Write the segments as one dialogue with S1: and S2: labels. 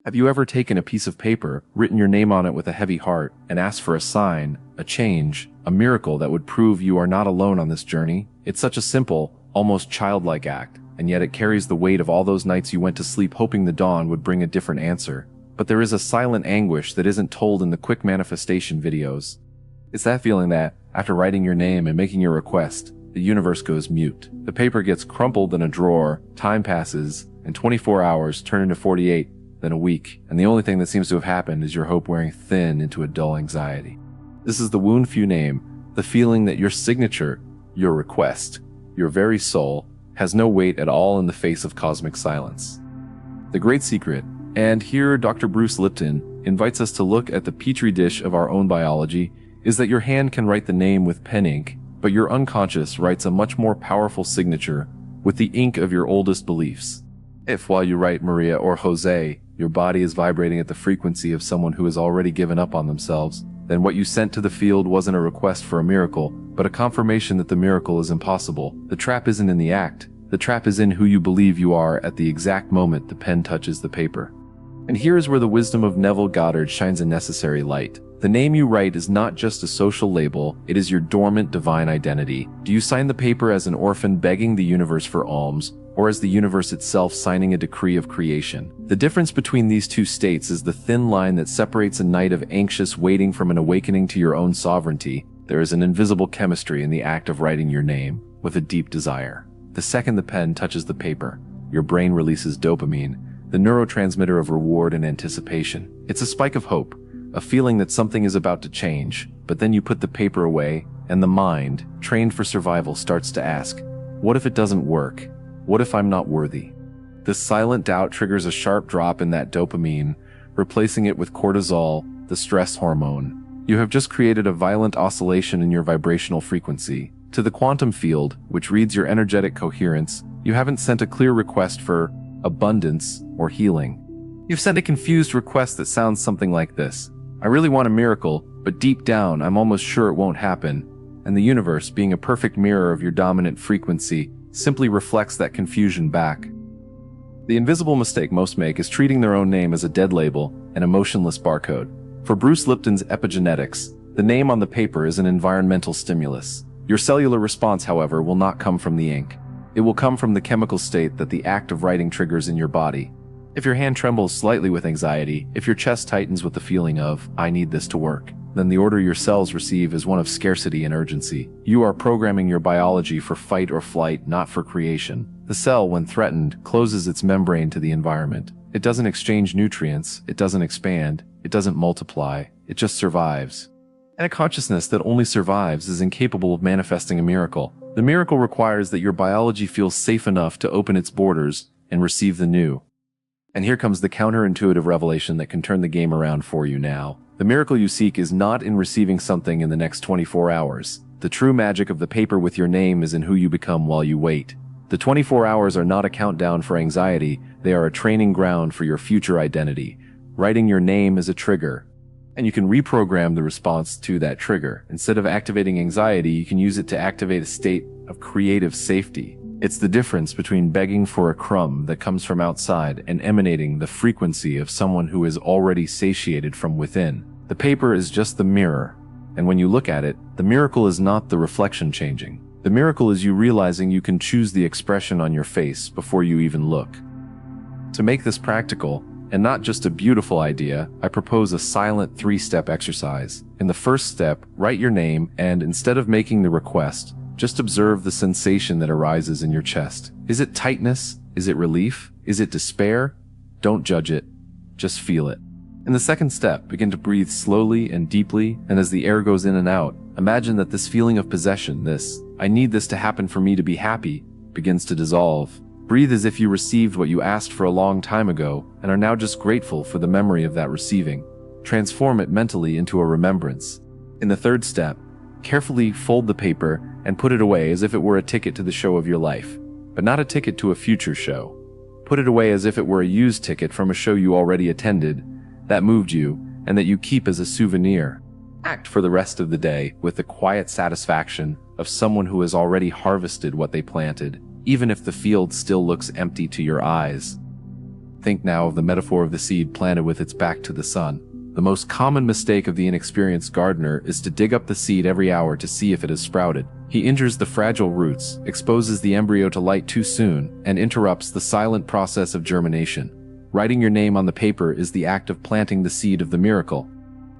S1: Have you ever taken a piece of paper, written your name on it with a heavy heart, and asked for a sign, a change, a miracle that would prove you are not alone on this journey? It's such a simple, almost childlike act, and yet it carries the weight of all those nights you went to sleep hoping the dawn would bring a different answer. But there is a silent anguish that isn't told in the quick manifestation videos. It's that feeling that, after writing your name and making your request, the universe goes mute. The paper gets crumpled in a drawer, time passes, and 24 hours turn into 48, then a week, and the only thing that seems to have happened is your hope wearing thin into a dull anxiety. This is the wound few name, the feeling that your signature, your request, your very soul, has no weight at all in the face of cosmic silence. The great secret, and here Dr. Bruce Lipton invites us to look at the petri dish of our own biology, is that your hand can write the name with pen ink, but your unconscious writes a much more powerful signature with the ink of your oldest beliefs. If while you write Maria or Jose, your body is vibrating at the frequency of someone who has already given up on themselves, then what you sent to the field wasn't a request for a miracle, but a confirmation that the miracle is impossible. The trap isn't in the act. The trap is in who you believe you are at the exact moment the pen touches the paper. And here is where the wisdom of Neville Goddard shines a necessary light. The name you write is not just a social label, it is your dormant divine identity. Do you sign the paper as an orphan begging the universe for alms, or as the universe itself signing a decree of creation? The difference between these two states is the thin line that separates a night of anxious waiting from an awakening to your own sovereignty. There is an invisible chemistry in the act of writing your name, with a deep desire. The second the pen touches the paper, your brain releases dopamine, the neurotransmitter of reward and anticipation. It's a spike of hope, a feeling that something is about to change, but then you put the paper away, and the mind, trained for survival, starts to ask, what if it doesn't work? What if I'm not worthy? This silent doubt triggers a sharp drop in that dopamine, replacing it with cortisol, the stress hormone. You have just created a violent oscillation in your vibrational frequency. To the quantum field, which reads your energetic coherence, you haven't sent a clear request for abundance or healing. You've sent a confused request that sounds something like this. I really want a miracle, but deep down I'm almost sure it won't happen. And the universe, being a perfect mirror of your dominant frequency, simply reflects that confusion back. The invisible mistake most make is treating their own name as a dead label, an emotionless barcode. For Bruce Lipton's epigenetics, the name on the paper is an environmental stimulus. Your cellular response, however, will not come from the ink. It will come from the chemical state that the act of writing triggers in your body. If your hand trembles slightly with anxiety, if your chest tightens with the feeling of, I need this to work, then the order your cells receive is one of scarcity and urgency. You are programming your biology for fight or flight, not for creation. The cell, when threatened, closes its membrane to the environment. It doesn't exchange nutrients, it doesn't expand, it doesn't multiply, it just survives. And a consciousness that only survives is incapable of manifesting a miracle. The miracle requires that your biology feels safe enough to open its borders and receive the new. And here comes the counterintuitive revelation that can turn the game around for you now. The miracle you seek is not in receiving something in the next 24 hours. The true magic of the paper with your name is in who you become while you wait. The 24 hours are not a countdown for anxiety, they are a training ground for your future identity. Writing your name is a trigger, and you can reprogram the response to that trigger. Instead of activating anxiety, you can use it to activate a state of creative safety. It's the difference between begging for a crumb that comes from outside and emanating the frequency of someone who is already satiated from within. The paper is just the mirror, and when you look at it, the miracle is not the reflection changing. The miracle is you realizing you can choose the expression on your face before you even look. To make this practical, and not just a beautiful idea, I propose a silent 3-step exercise. In the first step, write your name and, instead of making the request, just observe the sensation that arises in your chest. Is it tightness? Is it relief? Is it despair? Don't judge it. Just feel it. In the second step, begin to breathe slowly and deeply, and as the air goes in and out, imagine that this feeling of possession, this, I need this to happen for me to be happy, begins to dissolve. Breathe as if you received what you asked for a long time ago and are now just grateful for the memory of that receiving. Transform it mentally into a remembrance. In the third step, carefully fold the paper and put it away as if it were a ticket to the show of your life, but not a ticket to a future show. Put it away as if it were a used ticket from a show you already attended, that moved you, and that you keep as a souvenir. Act for the rest of the day with the quiet satisfaction of someone who has already harvested what they planted, even if the field still looks empty to your eyes. Think now of the metaphor of the seed planted with its back to the sun. The most common mistake of the inexperienced gardener is to dig up the seed every hour to see if it has sprouted. He injures the fragile roots, exposes the embryo to light too soon, and interrupts the silent process of germination. Writing your name on the paper is the act of planting the seed of the miracle.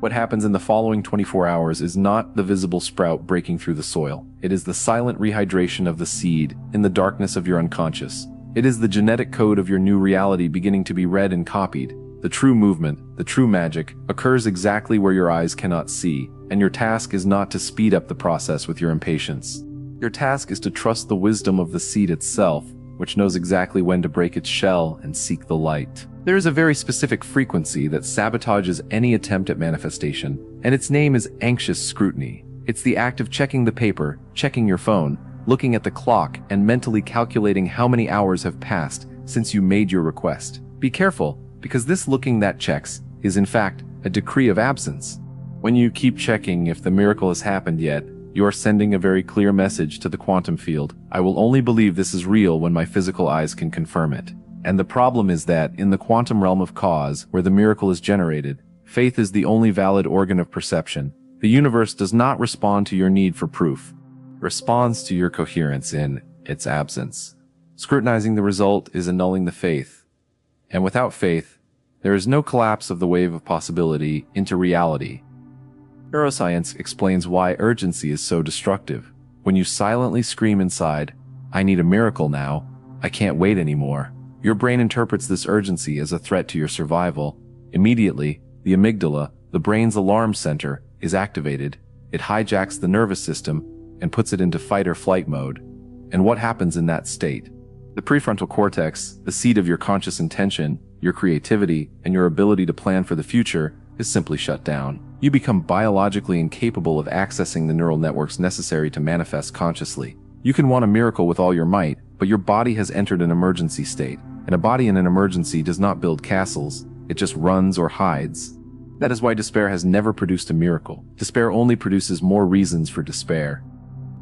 S1: What happens in the following 24 hours is not the visible sprout breaking through the soil. It is the silent rehydration of the seed in the darkness of your unconscious. It is the genetic code of your new reality beginning to be read and copied. The true movement, the true magic, occurs exactly where your eyes cannot see, and your task is not to speed up the process with your impatience. Your task is to trust the wisdom of the seed itself, which knows exactly when to break its shell and seek the light. There is a very specific frequency that sabotages any attempt at manifestation, and its name is anxious scrutiny. It's the act of checking the paper, checking your phone, looking at the clock, and mentally calculating how many hours have passed since you made your request. Be careful, because this looking that checks is in fact a decree of absence. When you keep checking if the miracle has happened yet, you are sending a very clear message to the quantum field. I will only believe this is real when my physical eyes can confirm it. And the problem is that in the quantum realm of cause, where the miracle is generated, faith is the only valid organ of perception. The universe does not respond to your need for proof. It responds to your coherence in its absence. Scrutinizing the result is annulling the faith. And without faith, there is no collapse of the wave of possibility into reality. Neuroscience explains why urgency is so destructive. When you silently scream inside, "I need a miracle now, I can't wait anymore," your brain interprets this urgency as a threat to your survival. Immediately, the amygdala, the brain's alarm center, is activated. It hijacks the nervous system and puts it into fight or flight mode. And what happens in that state? The prefrontal cortex, the seat of your conscious intention, your creativity, and your ability to plan for the future, is simply shut down. You become biologically incapable of accessing the neural networks necessary to manifest consciously. You can want a miracle with all your might, but your body has entered an emergency state, and a body in an emergency does not build castles, it just runs or hides. That is why despair has never produced a miracle. Despair only produces more reasons for despair.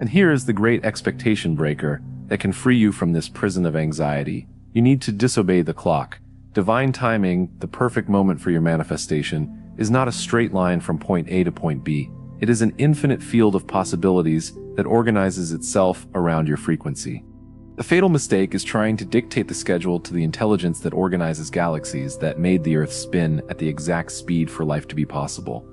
S1: And here is the great expectation breaker that can free you from this prison of anxiety. You need to disobey the clock. Divine timing, the perfect moment for your manifestation, is not a straight line from point A to point B. It is an infinite field of possibilities that organizes itself around your frequency. The fatal mistake is trying to dictate the schedule to the intelligence that organizes galaxies that made the Earth spin at the exact speed for life to be possible.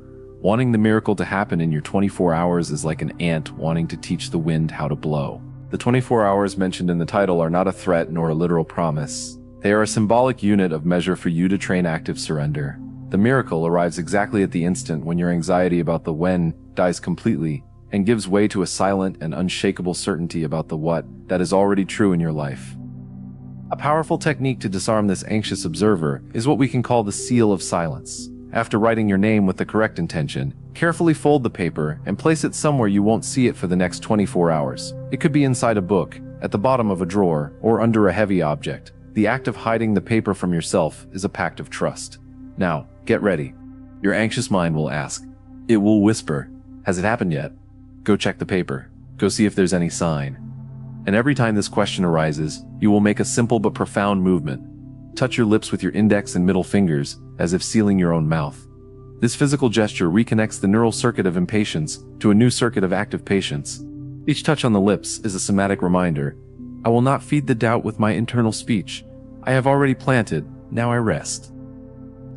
S1: Wanting the miracle to happen in your 24 hours is like an ant wanting to teach the wind how to blow. The 24 hours mentioned in the title are not a threat nor a literal promise. They are a symbolic unit of measure for you to train active surrender. The miracle arrives exactly at the instant when your anxiety about the when dies completely and gives way to a silent and unshakable certainty about the what that is already true in your life. A powerful technique to disarm this anxious observer is what we can call the seal of silence. After writing your name with the correct intention, carefully fold the paper and place it somewhere you won't see it for the next 24 hours. It could be inside a book, at the bottom of a drawer, or under a heavy object. The act of hiding the paper from yourself is a pact of trust. Now, get ready. Your anxious mind will ask. It will whisper, "Has it happened yet?" Go check the paper. Go see if there's any sign. And every time this question arises, you will make a simple but profound movement. Touch your lips with your index and middle fingers, as if sealing your own mouth. This physical gesture reconnects the neural circuit of impatience to a new circuit of active patience. Each touch on the lips is a somatic reminder. I will not feed the doubt with my internal speech. I have already planted, now I rest.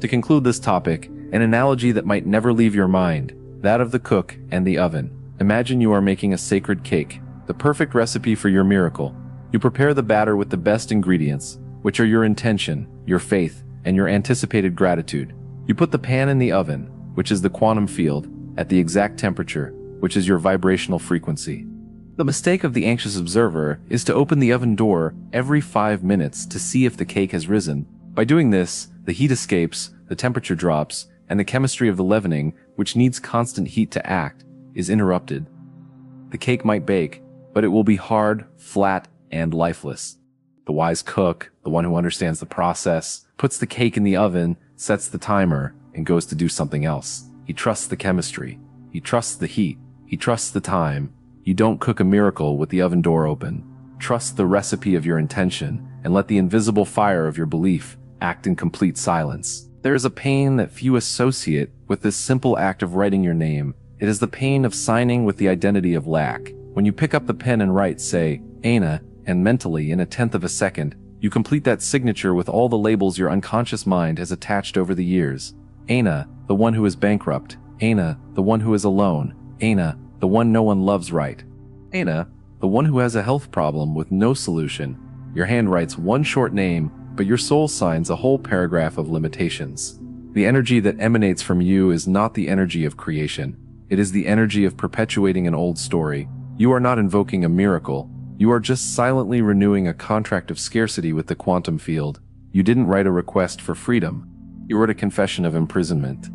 S1: To conclude this topic, an analogy that might never leave your mind, that of the cook and the oven. Imagine you are making a sacred cake, the perfect recipe for your miracle. You prepare the batter with the best ingredients, which are your intention, your faith, and your anticipated gratitude. You put the pan in the oven, which is the quantum field, at the exact temperature, which is your vibrational frequency. The mistake of the anxious observer is to open the oven door every 5 minutes to see if the cake has risen. By doing this, the heat escapes, the temperature drops, and the chemistry of the leavening, which needs constant heat to act, is interrupted. The cake might bake, but it will be hard, flat, and lifeless. The wise cook, the one who understands the process, puts the cake in the oven, sets the timer, and goes to do something else. He trusts the chemistry. He trusts the heat. He trusts the time. You don't cook a miracle with the oven door open. Trust the recipe of your intention, and let the invisible fire of your belief act in complete silence. There is a pain that few associate with this simple act of writing your name. It is the pain of signing with the identity of lack. When you pick up the pen and write, say, Ana, and mentally, in a tenth of a second, you complete that signature with all the labels your unconscious mind has attached over the years. Ana, the one who is bankrupt. Ana, the one who is alone. Ana, the one no one loves right. Ana, the one who has a health problem with no solution. Your hand writes one short name, but your soul signs a whole paragraph of limitations. The energy that emanates from you is not the energy of creation. It is the energy of perpetuating an old story. You are not invoking a miracle. You are just silently renewing a contract of scarcity with the quantum field. You didn't write a request for freedom. You wrote a confession of imprisonment.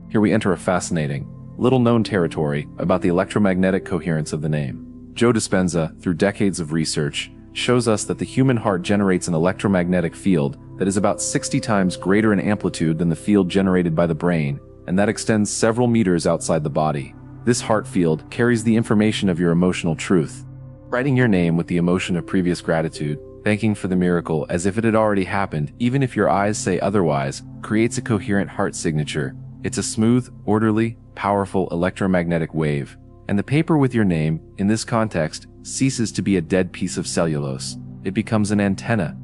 S1: Here we enter a fascinating, little-known territory about the electromagnetic coherence of the name. Joe Dispenza, through decades of research, shows us that the human heart generates an electromagnetic field that is about 60 times greater in amplitude than the field generated by the brain, and that extends several meters outside the body. This heart field carries the information of your emotional truth. Writing your name with the emotion of previous gratitude, thanking for the miracle as if it had already happened, even if your eyes say otherwise, creates a coherent heart signature. It's a smooth, orderly, powerful electromagnetic wave. And the paper with your name, in this context, ceases to be a dead piece of cellulose. It becomes an antenna.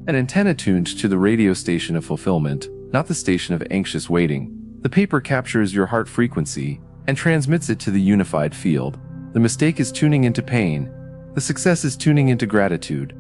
S1: An antenna tuned to the radio station of fulfillment, not the station of anxious waiting. The paper captures your heart frequency and transmits it to the unified field. The mistake is tuning into pain. The success is tuning into gratitude.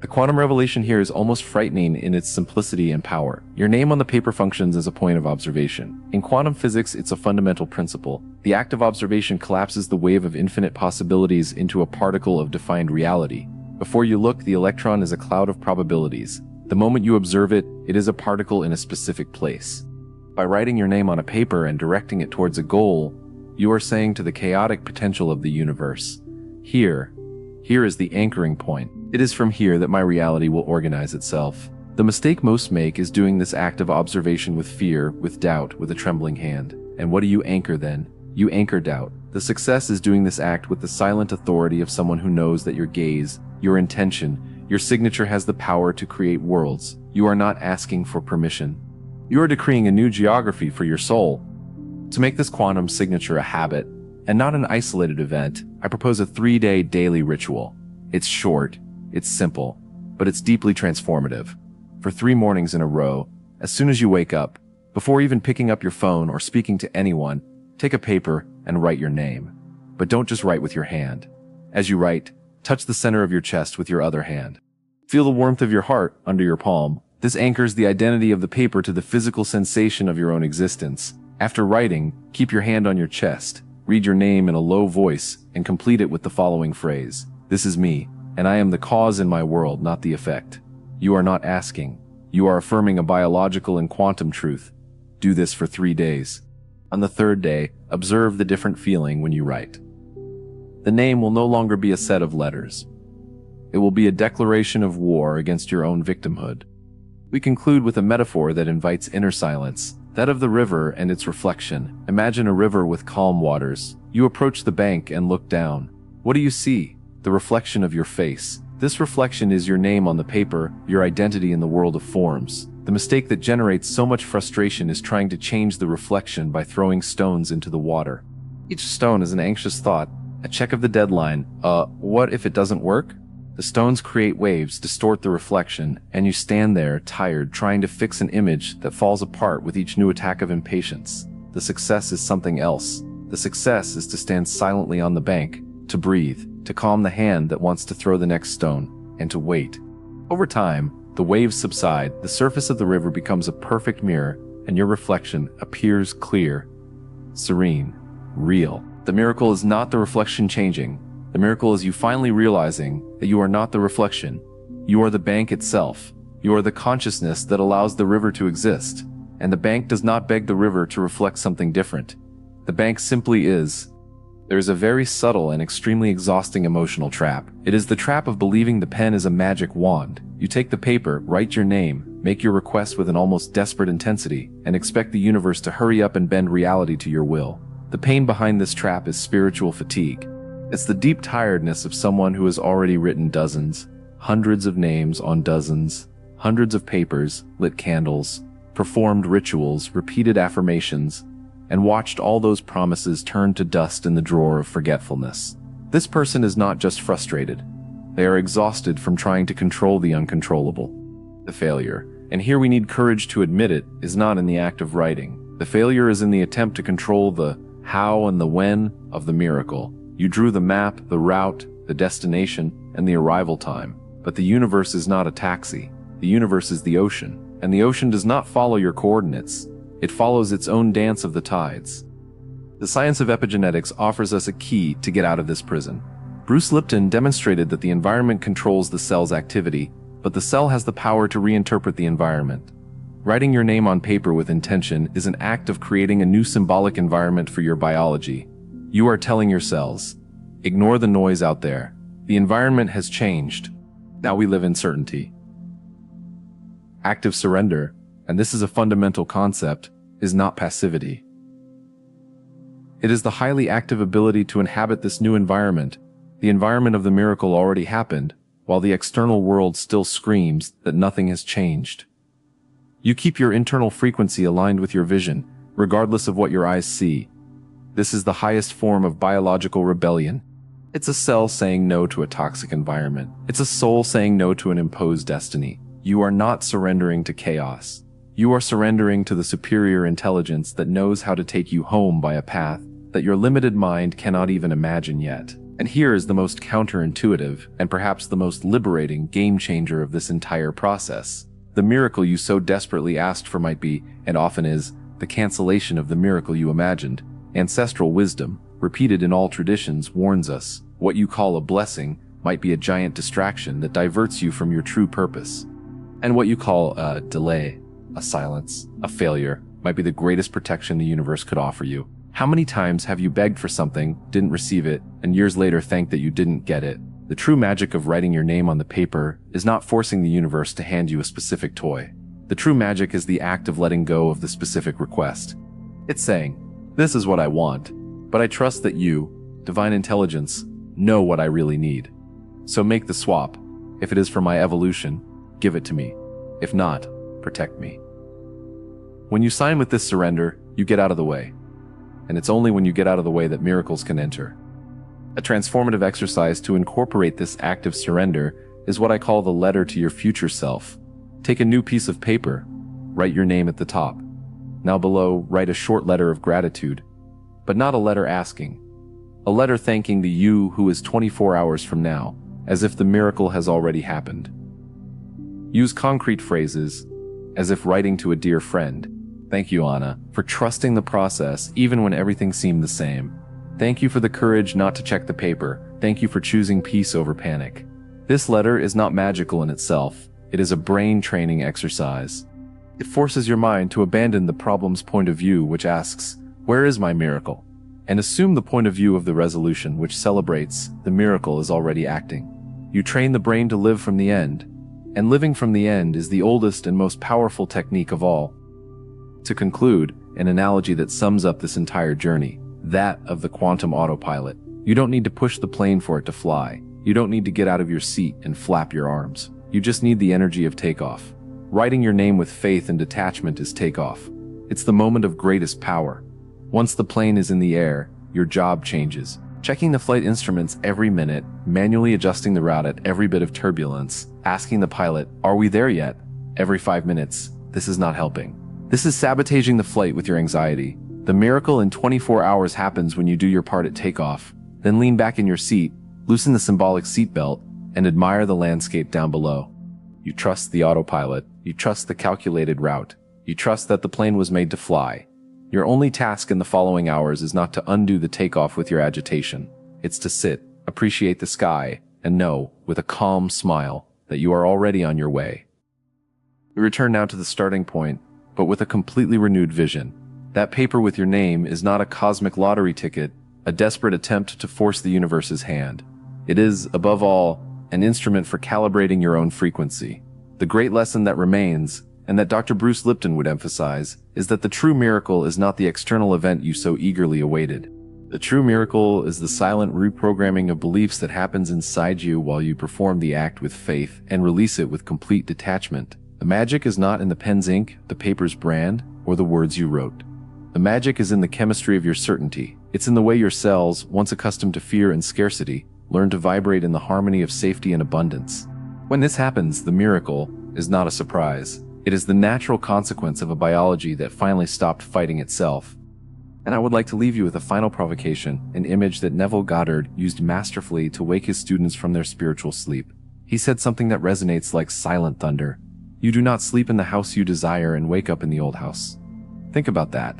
S1: The quantum revelation here is almost frightening in its simplicity and power. Your name on the paper functions as a point of observation. In quantum physics, it's a fundamental principle. The act of observation collapses the wave of infinite possibilities into a particle of defined reality. Before you look, the electron is a cloud of probabilities. The moment you observe it, it is a particle in a specific place. By writing your name on a paper and directing it towards a goal, you are saying to the chaotic potential of the universe, Here is the anchoring point. It is from here that my reality will organize itself. The mistake most make is doing this act of observation with fear, with doubt, with a trembling hand. And what do you anchor then? You anchor doubt. The success is doing this act with the silent authority of someone who knows that your gaze, your intention, your signature has the power to create worlds. You are not asking for permission. You are decreeing a new geography for your soul. To make this quantum signature a habit, and not an isolated event, I propose a 3-day daily ritual. It's short, it's simple, but it's deeply transformative. For 3 mornings in a row, as soon as you wake up, before even picking up your phone or speaking to anyone, take a paper and write your name. But don't just write with your hand. As you write, touch the center of your chest with your other hand. Feel the warmth of your heart under your palm. This anchors the identity of the paper to the physical sensation of your own existence. After writing, keep your hand on your chest. Read your name in a low voice and complete it with the following phrase. This is me, and I am the cause in my world, not the effect. You are not asking. You are affirming a biological and quantum truth. Do this for 3 days. On the 3rd day, observe the different feeling when you write. The name will no longer be a set of letters. It will be a declaration of war against your own victimhood. We conclude with a metaphor that invites inner silence. That of the river and its reflection. Imagine a river with calm waters. You approach the bank and look down. What do you see? The reflection of your face. This reflection is your name on the paper, your identity in the world of forms. The mistake that generates so much frustration is trying to change the reflection by throwing stones into the water. Each stone is an anxious thought, a check of the deadline. What if it doesn't work? The stones create waves, distort the reflection, and you stand there, tired, trying to fix an image that falls apart with each new attack of impatience. The success is something else. The success is to stand silently on the bank, to breathe, to calm the hand that wants to throw the next stone, and to wait. Over time, the waves subside, the surface of the river becomes a perfect mirror, and your reflection appears clear, serene, real. The miracle is not the reflection changing. The miracle is you finally realizing that you are not the reflection. You are the bank itself. You are the consciousness that allows the river to exist. And the bank does not beg the river to reflect something different. The bank simply is. There is a very subtle and extremely exhausting emotional trap. It is the trap of believing the pen is a magic wand. You take the paper, write your name, make your request with an almost desperate intensity, and expect the universe to hurry up and bend reality to your will. The pain behind this trap is spiritual fatigue. It's the deep tiredness of someone who has already written dozens, hundreds of names on dozens, hundreds of papers, lit candles, performed rituals, repeated affirmations, and watched all those promises turn to dust in the drawer of forgetfulness. This person is not just frustrated. They are exhausted from trying to control the uncontrollable. The failure, and here we need courage to admit it, is not in the act of writing. The failure is in the attempt to control the how and the when of the miracle. You drew the map, the route, the destination, and the arrival time. But the universe is not a taxi. The universe is the ocean, and the ocean does not follow your coordinates. It follows its own dance of the tides. The science of epigenetics offers us a key to get out of this prison. Bruce Lipton demonstrated that the environment controls the cell's activity, but the cell has the power to reinterpret the environment. Writing your name on paper with intention is an act of creating a new symbolic environment for your biology. You are telling your cells, ignore the noise out there. The environment has changed. Now we live in certainty. Active surrender, and this is a fundamental concept, is not passivity. It is the highly active ability to inhabit this new environment. The environment of the miracle already happened, while the external world still screams that nothing has changed. You keep your internal frequency aligned with your vision, regardless of what your eyes see. This is the highest form of biological rebellion. It's a cell saying no to a toxic environment. It's a soul saying no to an imposed destiny. You are not surrendering to chaos. You are surrendering to the superior intelligence that knows how to take you home by a path that your limited mind cannot even imagine yet. And here is the most counterintuitive and perhaps the most liberating game changer of this entire process. The miracle you so desperately asked for might be, and often is, the cancellation of the miracle you imagined. Ancestral wisdom, repeated in all traditions, warns us what you call a blessing might be a giant distraction that diverts you from your true purpose. And what you call a delay, a silence, a failure, might be the greatest protection the universe could offer you. How many times have you begged for something, didn't receive it, and years later thanked that you didn't get it? The true magic of writing your name on the paper is not forcing the universe to hand you a specific toy. The true magic is the act of letting go of the specific request. It's saying, this is what I want, but I trust that you, divine intelligence, know what I really need. So make the swap. If it is for my evolution, give it to me. If not, protect me. When you sign with this surrender, you get out of the way. And it's only when you get out of the way that miracles can enter. A transformative exercise to incorporate this active surrender is what I call the letter to your future self. Take a new piece of paper, write your name at the top. Now below, write a short letter of gratitude, but not a letter asking. A letter thanking the you who is 24 hours from now, as if the miracle has already happened. Use concrete phrases, as if writing to a dear friend. Thank you, Anna, for trusting the process even when everything seemed the same. Thank you for the courage not to check the paper. Thank you for choosing peace over panic. This letter is not magical in itself. It is a brain training exercise. It forces your mind to abandon the problem's point of view, which asks, where is my miracle? And assume the point of view of the resolution, which celebrates the miracle is already acting. You train the brain to live from the end, and living from the end is the oldest and most powerful technique of all. To conclude, an analogy that sums up this entire journey, that of the quantum autopilot. You don't need to push the plane for it to fly. You don't need to get out of your seat and flap your arms. You just need the energy of takeoff. Writing your name with faith and detachment is takeoff. It's the moment of greatest power. Once the plane is in the air, your job changes. Checking the flight instruments every minute, manually adjusting the route at every bit of turbulence, asking the pilot, are we there yet? Every 5 minutes, this is not helping. This is sabotaging the flight with your anxiety. The miracle in 24 hours happens when you do your part at takeoff. Then lean back in your seat, loosen the symbolic seatbelt, and admire the landscape down below. You trust the autopilot. You trust the calculated route. You trust that the plane was made to fly. Your only task in the following hours is not to undo the takeoff with your agitation. It's to sit, appreciate the sky, and know, with a calm smile, that you are already on your way. We return now to the starting point, but with a completely renewed vision. That paper with your name is not a cosmic lottery ticket, a desperate attempt to force the universe's hand. It is, above all, an instrument for calibrating your own frequency. The great lesson that remains, and that Dr. Bruce Lipton would emphasize, is that the true miracle is not the external event you so eagerly awaited. The true miracle is the silent reprogramming of beliefs that happens inside you while you perform the act with faith and release it with complete detachment. The magic is not in the pen's ink, the paper's brand, or the words you wrote. The magic is in the chemistry of your certainty. It's in the way your cells, once accustomed to fear and scarcity, learn to vibrate in the harmony of safety and abundance. When this happens, the miracle is not a surprise. It is the natural consequence of a biology that finally stopped fighting itself. And I would like to leave you with a final provocation, an image that Neville Goddard used masterfully to wake his students from their spiritual sleep. He said something that resonates like silent thunder. You do not sleep in the house you desire and wake up in the old house. Think about that.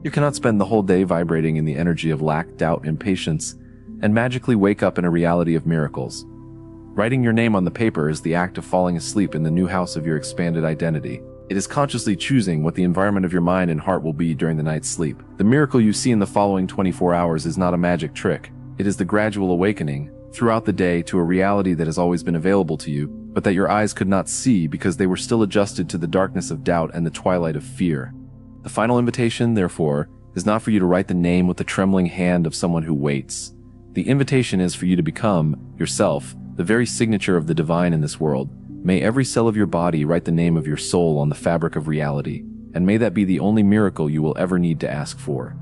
S1: You cannot spend the whole day vibrating in the energy of lack, doubt, impatience, and magically wake up in a reality of miracles. Writing your name on the paper is the act of falling asleep in the new house of your expanded identity. It is consciously choosing what the environment of your mind and heart will be during the night's sleep. The miracle you see in the following 24 hours is not a magic trick. It is the gradual awakening throughout the day to a reality that has always been available to you, but that your eyes could not see because they were still adjusted to the darkness of doubt and the twilight of fear. The final invitation, therefore, is not for you to write the name with the trembling hand of someone who waits. The invitation is for you to become, yourself, the very signature of the divine in this world. May every cell of your body write the name of your soul on the fabric of reality, and may that be the only miracle you will ever need to ask for.